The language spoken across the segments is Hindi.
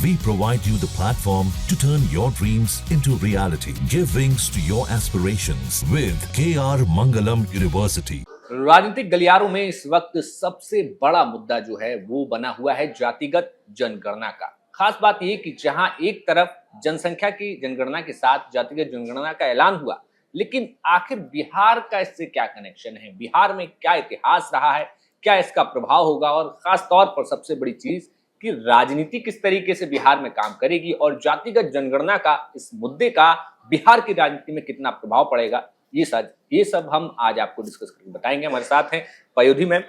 We provide you the platform to turn your dreams into reality. Give wings to your aspirations with KR Mangalam University. राजनीतिक गलियारों में इस वक्त सबसे बड़ा मुद्दा जो है वो बना हुआ है जातिगत जनगणना का। खास बात यह कि जहां एक तरफ जनसंख्या की जनगणना के साथ जातिगत जनगणना का ऐलान हुआ, लेकिन आखिर बिहार का इससे क्या कनेक्शन है, बिहार में क्या इतिहास रहा है, क्या इसका प्रभाव होगा, और खास तौर पर सबसे बड़ी चीज कि राजनीति किस तरीके से बिहार में काम करेगी और जातिगत जनगणना का इस मुद्दे का बिहार की राजनीति में कितना प्रभाव पड़ेगा, ये सब हम आज आपको डिस्कस करके बताएंगे। हमारे साथ हैं पयोधी मैम।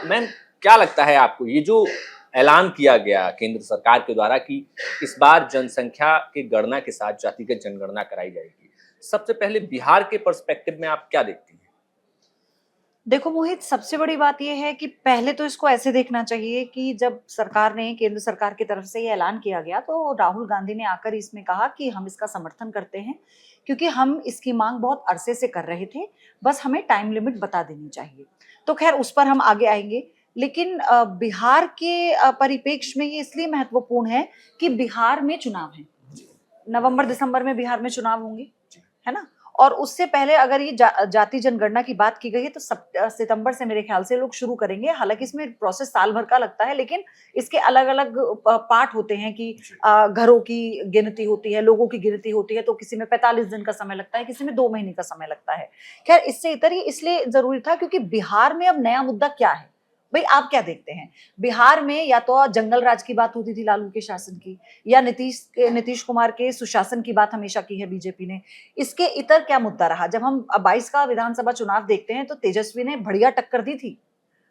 मैम, क्या लगता है आपको, ये जो ऐलान किया गया केंद्र सरकार के द्वारा कि इस बार जनसंख्या की गणना के साथ जातिगत जनगणना कराई जाएगी, सबसे पहले बिहार के पर्सपेक्टिव में आप क्या देखती हैं? देखो मोहित, सबसे बड़ी बात यह है कि पहले तो इसको ऐसे देखना चाहिए कि जब सरकार ने, केंद्र सरकार की तरफ से ये ऐलान किया गया तो राहुल गांधी ने आकर इसमें कहा कि हम इसका समर्थन करते हैं, क्योंकि हम इसकी मांग बहुत अरसे से कर रहे थे, बस हमें टाइम लिमिट बता देनी चाहिए। तो खैर उस पर हम आगे आएंगे, लेकिन बिहार के परिप्रेक्ष्य में ये इसलिए महत्वपूर्ण है कि बिहार में चुनाव है, नवंबर दिसंबर में बिहार में चुनाव होंगे, है ना। और उससे पहले अगर ये जाति जनगणना की बात की गई है तो सितंबर से मेरे ख्याल से लोग शुरू करेंगे। हालांकि इसमें प्रोसेस साल भर का लगता है, लेकिन इसके अलग अलग पार्ट होते हैं कि घरों की गिनती होती है, लोगों की गिनती होती है, तो किसी में 45 दिन का समय लगता है, किसी में 2 महीने का समय लगता है। खैर, इससे इतर ये इसलिए जरूरी था क्योंकि बिहार में अब नया मुद्दा क्या है। भाई आप क्या देखते हैं, बिहार में या तो जंगल राज की बात होती थी लालू के शासन की, या नीतीश कुमार के सुशासन की बात हमेशा की है बीजेपी ने। इसके इतर क्या मुद्दा रहा? जब हम 22 का विधानसभा चुनाव देखते हैं तो तेजस्वी ने बढ़िया टक्कर दी थी,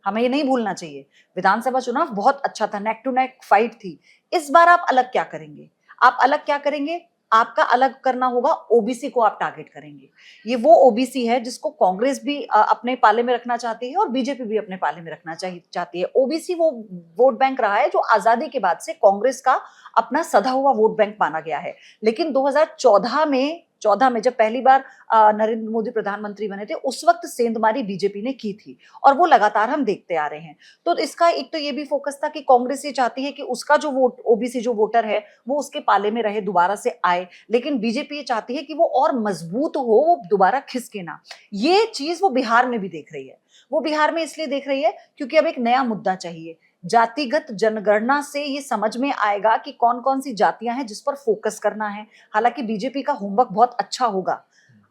हमें ये नहीं भूलना चाहिए। विधानसभा चुनाव बहुत अच्छा था, नेक टू नेक फाइट थी। इस बार आप अलग क्या करेंगे? आप अलग क्या करेंगे? आपका अलग करना होगा, ओबीसी को आप टारगेट करेंगे। ये वो ओबीसी है जिसको कांग्रेस भी अपने पाले में रखना चाहती है और बीजेपी भी अपने पाले में रखना चाहती है। ओबीसी वो वोट बैंक रहा है जो आजादी के बाद से कांग्रेस का अपना सधा हुआ वोट बैंक माना गया है। लेकिन 2014 में जब पहली बार नरेंद्र मोदी प्रधानमंत्री बने थे, उस वक्त सेंधमारी बीजेपी ने की थी और वो लगातार हम देखते आ रहे हैं। तो इसका एक तो ये भी फोकस था कि कांग्रेस ये चाहती है कि उसका जो वोट, ओबीसी जो वोटर है, वो उसके पाले में रहे, दोबारा से आए। लेकिन बीजेपी ये चाहती है कि वो और मजबूत हो, वो दोबारा खिसके ना। ये चीज वो बिहार में भी देख रही है। वो बिहार में इसलिए देख रही है क्योंकि अब एक नया मुद्दा चाहिए। जातिगत जनगणना से ये समझ में आएगा कि कौन कौन सी जातियां हैं जिस पर फोकस करना है। हालांकि बीजेपी का होमवर्क बहुत अच्छा होगा।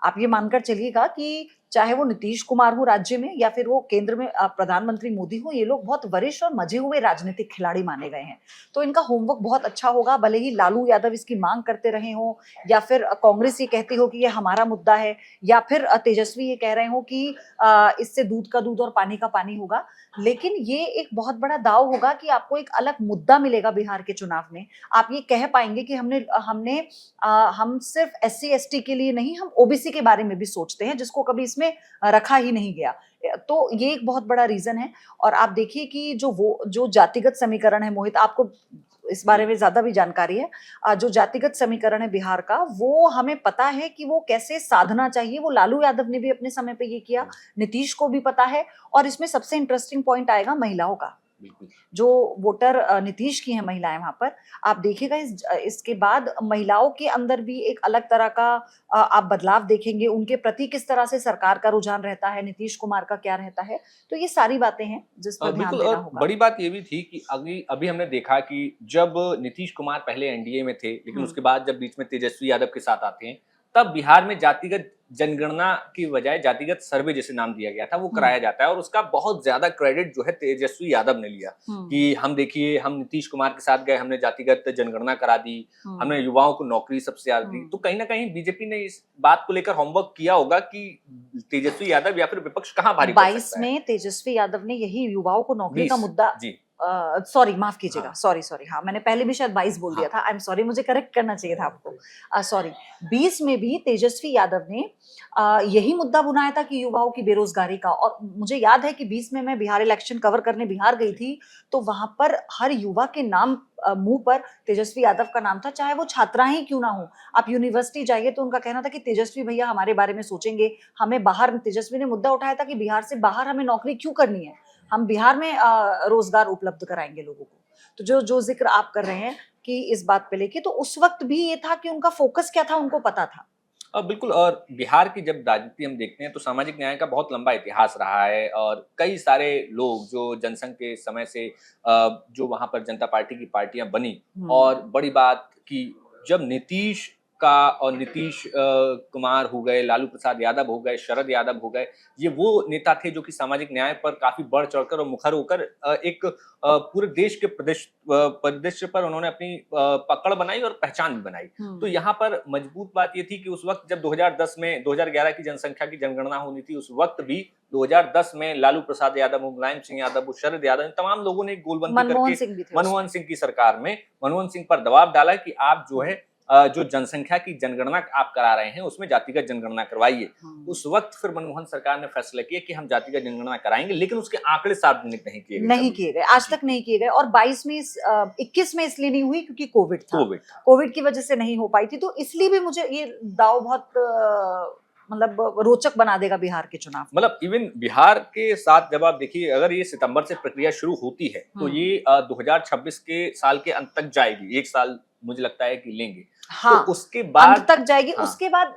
आप ये मानकर चलिएगा कि चाहे वो नीतीश कुमार हो राज्य में या फिर वो केंद्र में प्रधानमंत्री मोदी हो, ये लोग बहुत वरिष्ठ और मजे हुए राजनीतिक खिलाड़ी माने गए हैं। तो इनका होमवर्क बहुत अच्छा होगा। भले ही लालू यादव इसकी मांग करते रहे हो, या फिर कांग्रेस ये कहती हो कि ये हमारा मुद्दा है, या फिर तेजस्वी ये कह रहे हो कि इससे दूध का दूध और पानी का पानी होगा, लेकिन ये एक बहुत बड़ा दाव होगा कि आपको एक अलग मुद्दा मिलेगा बिहार के चुनाव में। आप ये कह पाएंगे कि हम सिर्फ SC ST के लिए नहीं, हम ओबीसी के बारे में भी सोचते हैं, जिसको कभी इसमें रखा ही नहीं गया। तो ये एक बहुत बड़ा रीजन है। और आप देखिए कि जो जातिगत समीकरण है, मोहित आपको इस बारे में ज्यादा भी जानकारी है। जो जातिगत समीकरण है बिहार का, वो हमें पता है कि वो कैसे साधना चाहिए। वो लालू यादव ने भी अपने समय पे ये किया, नीतीश को भी पता है। और इसमें सबसे इंटरेस्टिंग पॉइंट आएगा महिलाओं का। जो वोटर नीतीश की हैं महिलाएं, वहां पर आप देखिएगा इसके बाद महिलाओं के अंदर भी एक अलग तरह का आप बदलाव देखेंगे। उनके प्रति किस तरह से सरकार का रुझान रहता है, नीतीश कुमार का क्या रहता है। तो ये सारी बातें हैं जिस पर ध्यान देना होगा। बड़ी बात ये भी थी कि अभी हमने देखा कि जब नीतीश कुमार पहले एनडीए में थे, लेकिन उसके बाद जब बीच में तेजस्वी यादव के साथ आते हैं, तब बिहार में जातिगत जनगणना की बजाय जातिगत सर्वे जैसे नाम दिया गया था, वो कराया जाता है। और उसका बहुत ज्यादा क्रेडिट जो है तेजस्वी यादव ने लिया कि हम देखिए, हम नीतीश कुमार के साथ गए, हमने जातिगत जनगणना करा दी, हमने युवाओं को नौकरी सबसे ज्यादा दी। तो कहीं ना कहीं बीजेपी ने इस बात को लेकर होमवर्क किया होगा कि तेजस्वी यादव या फिर विपक्ष कहाँ भारी पड़ सकता है। 22 में तेजस्वी यादव ने यही युवाओं को नौकरी का मुद्दा, सॉरी माफ कीजिएगा, सॉरी हाँ, मैंने पहले भी शायद 22 बोल दिया था, आई एम सॉरी, मुझे करेक्ट करना चाहिए था आपको, सॉरी। 20 में भी तेजस्वी यादव ने यही मुद्दा बुनाया था कि युवाओं की बेरोजगारी का। और मुझे याद है कि 20 में मैं बिहार इलेक्शन कवर करने बिहार गई थी, तो वहां पर हर युवा के नाम मुंह पर तेजस्वी यादव का नाम था, चाहे वो छात्रा ही क्यों ना हो। आप यूनिवर्सिटी जाइए तो उनका कहना था कि तेजस्वी भैया हमारे बारे में सोचेंगे, हमें बाहर, तेजस्वी ने मुद्दा उठाया था कि बिहार से बाहर हमें नौकरी क्यों करनी है, हम बिहार में रोजगार उपलब्ध कराएंगे लोगों को। तो जो जिक्र आप कर रहे हैं कि इस बात पे लेके, तो उस वक्त भी ये था कि उनका फोकस क्या था उनको पता था। बिल्कुल। और बिहार की जब राजनीति हम देखते हैं तो सामाजिक न्याय का बहुत लंबा इतिहास रहा है और कई सारे लोग जो जनसंघ के समय से जो वहां पर जनता पार्टी की पार्टियां बनी, और बड़ी बात कि जब नीतीश का और नीतीश कुमार हो गए, लालू प्रसाद यादव हो गए, शरद यादव हो गए, ये वो नेता थे जो कि सामाजिक न्याय पर काफी बढ़ चढ़कर और मुखर होकर एक पूरे देश के परिदृश्य पर उन्होंने अपनी पकड़ बनाई और पहचान भी बनाई। तो यहाँ पर मजबूत बात ये थी कि उस वक्त जब 2010 में 2011 की जनसंख्या की जनगणना होनी थी, उस वक्त भी 2010 में लालू प्रसाद यादव हो, मुलायम सिंह यादव हो, शरद यादव, इन तमाम लोगों ने एक गोलबंदी करके मनमोहन सिंह की सरकार में मनमोहन सिंह पर दबाव डाला कि आप जो है जो जनसंख्या की जनगणना आप करा रहे हैं उसमें जातिगत जनगणना करवाइए। उस वक्त फिर मनमोहन सरकार ने फैसला किया कि हम जातिगत जनगणना कराएंगे, लेकिन उसके आंकड़े सार्वजनिक नहीं किए गए, आज तक नहीं किए गए। और 22 में 21 में इसलिए नहीं हुई क्योंकि कोविड की वजह से नहीं हो पाई थी। तो इसलिए भी मुझे ये दाव बहुत मतलब रोचक बना देगा बिहार के चुनाव। मतलब इवन बिहार के साथ जब आप देखिए, अगर ये सितंबर से प्रक्रिया शुरू होती है तो ये 2026 के साल के अंत तक जाएगी। एक साल मुझे लगता है कि लेंगे। हाँ, तो उसके बाद अंत तक जाएगी। हाँ, उसके बाद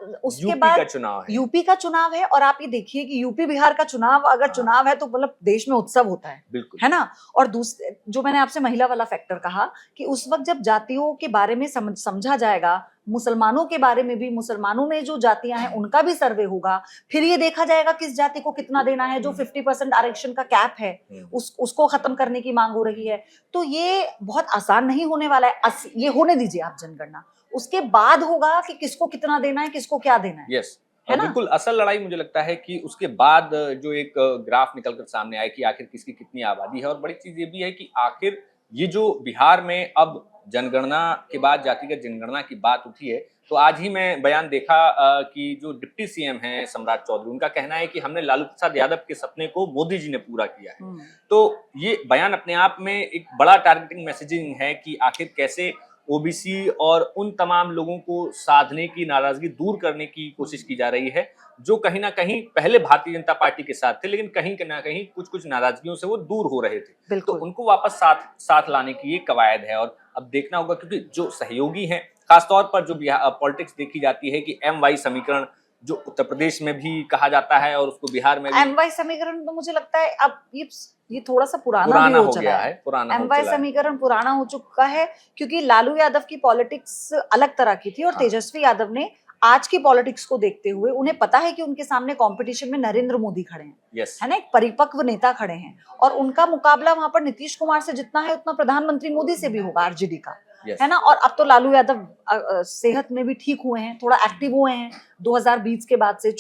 यूपी का चुनाव है। और आप ये देखिए कि यूपी बिहार का चुनाव अगर चुनाव है तो मतलब देश में उत्सव होता है, बिल्कुल, है ना। और दूसरे जो मैंने आपसे महिला वाला फैक्टर कहा कि उस वक्त जब जातियों के बारे में समझा जाएगा, मुसलमानों के बारे में भी, मुसलमानों में जो जातियां हैं उनका भी सर्वे होगा, फिर ये देखा जाएगा किस जाति को कितना देना है। जो 50% आरक्षण का कैप है उसको खत्म करने की मांग हो रही है। तो ये बहुत आसान नहीं होने वाला है। ये होने दीजिए आप जनगणना, उसके बाद होगा कि किसको कितना देना है, किसको क्या देना है। यस, है ना? बिल्कुल। असल लड़ाई मुझे लगता है कि उसके बाद जो एक ग्राफ निकलकर सामने आए कि आखिर किसकी कितनी आबादी है। और बड़ी चीज ये भी है कि आखिर ये जो बिहार में अब जनगणना के बाद जातिगत जनगणना की बात उठी है, तो आज ही मैं बयान देखा कि जो डिप्टी सीएम हैं सम्राट चौधरी, उनका कहना है कि हमने लालू प्रसाद यादव के सपने को मोदी जी ने पूरा किया है। तो ये बयान अपने आप में एक बड़ा टारगेटिंग मैसेजिंग है कि आखिर कैसे ओबीसी और उन तमाम लोगों को साधने की, नाराजगी दूर करने की कोशिश की जा रही है, जो कहीं ना कहीं पहले भारतीय जनता पार्टी के साथ थे, लेकिन कहीं ना कहीं कुछ नाराजगियों से वो दूर हो रहे थे। तो उनको वापस साथ लाने की ये कवायद है। और अब देखना होगा, क्योंकि जो सहयोगी हैं, खासतौर पर जो पॉलिटिक्स देखी जाती है कि MY समीकरण जो उत्तर प्रदेश में भी कहा जाता है और उसको बिहार में भी। MY समीकरण तो मुझे लगता है अब ये थोड़ा सा पुराना भी हो चला है। MY समीकरण पुराना हो चुका है क्योंकि लालू यादव की पॉलिटिक्स अलग तरह की थी और तेजस्वी यादव ने आज की पॉलिटिक्स को देखते हुए, उन्हें पता है कि उनके सामने कंपटीशन में नरेंद्र मोदी खड़े हैं, है ना, एक परिपक्व नेता खड़े हैं, और उनका मुकाबला वहां पर नीतीश कुमार से जितना है उतना प्रधानमंत्री मोदी से भी होगा, आरजेडी का, है ना। और अब तो लालू यादव सेहत में भी ठीक हुए हैं, थोड़ा एक्टिव हुए हैं 2020 के बाद से।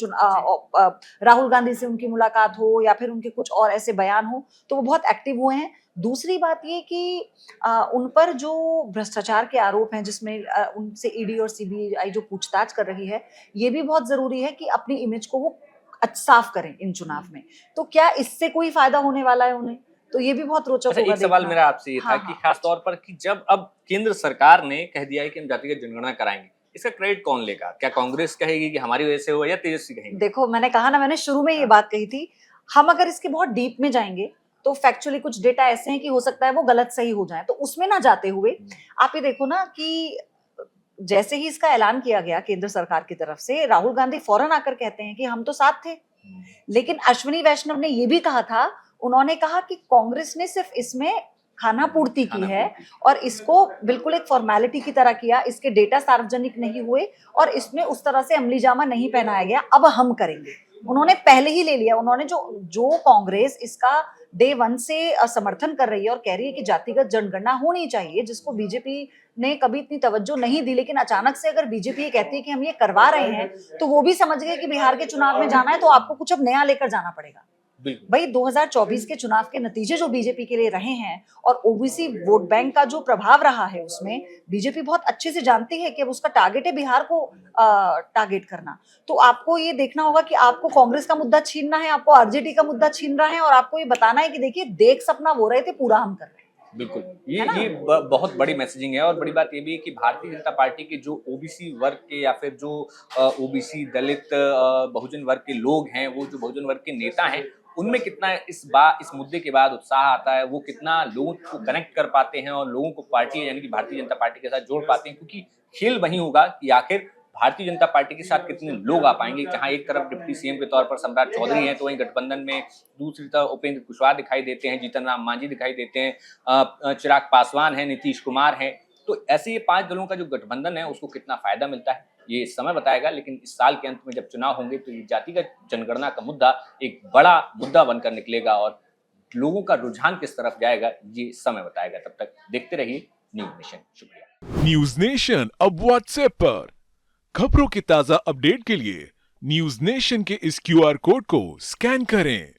राहुल गांधी से उनकी मुलाकात हो या फिर उनके कुछ और ऐसे बयान हो तो वो बहुत एक्टिव हुए हैं। दूसरी बात ये कि उन पर जो भ्रष्टाचार के आरोप हैं, जिसमें उनसे ईडी और सीबीआई जो पूछताछ कर रही है, ये भी बहुत जरूरी है कि अपनी इमेज को वो साफ करें इन चुनाव में। तो क्या इससे कोई फायदा होने वाला है उन्हें? तो ये भी बहुत रोचक होगा। एक सवाल मेरा आपसे ये था कि खासतौर पर कि जब अब केंद्र सरकार ने कह दिया है कि हम जातिगत जनगणना कराएंगे, इसका क्रेडिट कौन लेगा? क्या कांग्रेस कहेगी कि हमारी वजह से हुआ, या तेजस्वी कहेंगे? देखो, मैंने कहा ना, मैंने शुरू में ये बात कही थी, हम अगर इसके बहुत डीप में जाएंगे तो फैक्चुअली कुछ डेटा ऐसे हैं कि हो सकता है वो गलत सही हो जाए। तो उसमें ना जाते हुए आप ये देखो ना कि जैसे ही इसका ऐलान किया गया केंद्र सरकार की तरफ से, राहुल गांधी फौरन आकर कहते हैं कि हम तो साथ थे। लेकिन अश्विनी वैष्णव ने ये भी कहा था, उन्होंने कहा कि कांग्रेस ने सिर्फ इसमें खाना पूर्ति की है और इसको बिल्कुल एक फॉर्मेलिटी की तरह किया, इसके डेटा सार्वजनिक नहीं हुए और इसमें उस तरह से अमली जामा नहीं पहनाया गया, अब हम करेंगे। उन्होंने पहले ही ले लिया। उन्होंने जो कांग्रेस इसका डे 1 से समर्थन कर रही है और कह रही है कि जातिगत जनगणना होनी चाहिए, जिसको बीजेपी ने कभी इतनी तवज्जो नहीं दी, लेकिन अचानक से अगर बीजेपी ये कहती है कि हम ये करवा रहे हैं, तो वो भी समझ गए कि बिहार के चुनाव में जाना है तो आपको कुछ अब नया लेकर जाना पड़ेगा। भाई 2024 के चुनाव के नतीजे जो बीजेपी के लिए रहे हैं और ओबीसी वोट बैंक का जो प्रभाव रहा है, उसमें बीजेपी बहुत अच्छे से जानती है कि अब उसका टारगेट है बिहार को टारगेट करना। तो आपको ये देखना होगा कि आपको कांग्रेस का मुद्दा छीनना है, आपको आरजेडी का मुद्दा छीन रहा है, और आपको ये बताना है कि देखिए, देख सपना वो रहे थे, पूरा हम कर रहे हैं। बिल्कुल, ये बहुत बड़ी मैसेजिंग है। और बड़ी बात ये भी है कि भारतीय जनता पार्टी के जो ओबीसी वर्ग के या फिर जो ओबीसी दलित बहुजन वर्ग के लोग हैं, वो जो बहुजन वर्ग के नेता हैं, उनमें कितना इस मुद्दे के बाद उत्साह आता है, वो कितना लोगों को कनेक्ट कर पाते हैं और लोगों को पार्टी यानी कि भारतीय जनता पार्टी के साथ जोड़ पाते हैं, क्योंकि खेल वही होगा कि आखिर भारतीय जनता पार्टी के साथ कितने लोग आ पाएंगे। जहां एक तरफ डिप्टी सीएम के तौर पर सम्राट चौधरी हैं, तो वहीं गठबंधन में दूसरी तरफ उपेंद्र कुशवाहा दिखाई देते हैं, जीतन राम मांझी दिखाई देते हैं, चिराग पासवान है, नीतीश कुमार है। तो ऐसे ये 5 दलों का जो गठबंधन है उसको कितना फायदा मिलता है ये समय बताएगा। लेकिन इस साल के अंत में जब चुनाव होंगे तो ये जातिगत जनगणना का मुद्दा एक बड़ा मुद्दा बनकर निकलेगा और लोगों का रुझान किस तरफ जाएगा ये समय बताएगा। तब तक देखते रहिए न्यूज नेशन। शुक्रिया। न्यूज नेशन अब व्हाट्सएप पर खबरों की ताजा अपडेट के लिए न्यूज नेशन के इस क्यूआर कोड को स्कैन करें।